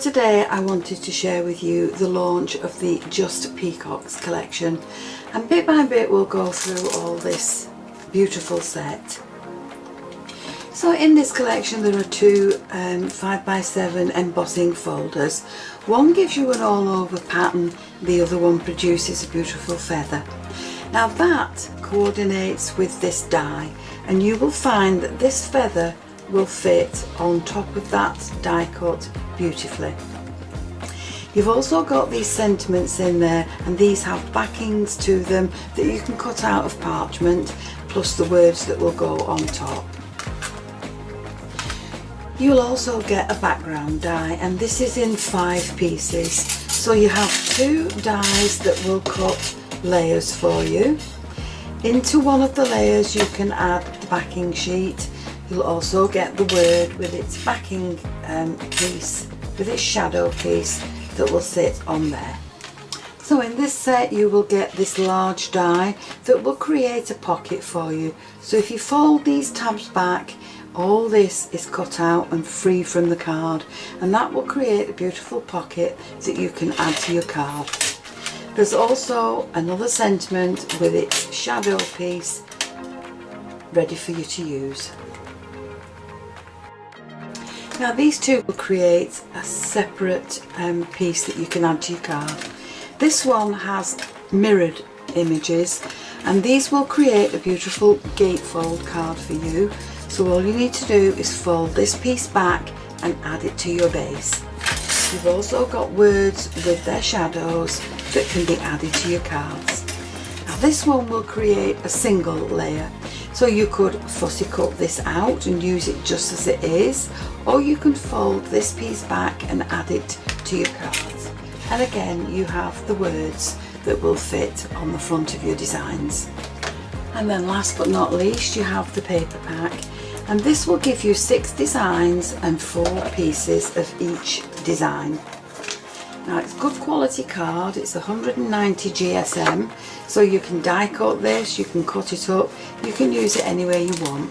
Today I wanted to share with you the launch of the Just Peacocks collection, and bit by bit we'll go through all this beautiful set. So in this collection there are two 5x7 embossing folders. One gives you an all over pattern, the other one produces a beautiful feather. Now that coordinates with this die, and you will find that this feather will fit on top of that die cut beautifully. You've also got these sentiments in there, and these have backings to them that you can cut out of parchment, plus the words that will go on top. You'll also get a background die, and this is in 5 pieces. So you have 2 dies that will cut layers for you. Into one of the layers you can add the backing sheet. You'll also get the word with its backing piece, with its shadow piece that will sit on there. So in this set you will get this large die that will create a pocket for you. So if you fold these tabs back, all this is cut out and free from the card, and that will create a beautiful pocket that you can add to your card. There's also another sentiment with its shadow piece ready for you to use. Now these two will create a separate piece that you can add to your card. This one has mirrored images, and these will create a beautiful gatefold card for you. So all you need to do is fold this piece back and add it to your base. You've also got words with their shadows that can be added to your cards. Now this one will create a single layer. So you could fussy cut this out and use it just as it is, or you can fold this piece back and add it to your cards. And again, you have the words that will fit on the front of your designs. And then last but not least, you have the paper pack, and this will give you 6 designs and 4 pieces of each design. Now it's good quality card, it's 190 GSM, so you can die cut this, you can cut it up, you can use it any way you want.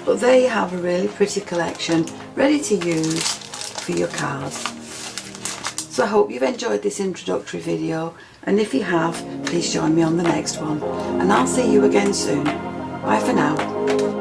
But there you have a really pretty collection ready to use for your cards. So I hope you've enjoyed this introductory video, and if you have, please join me on the next one, and I'll see you again soon. Bye for now.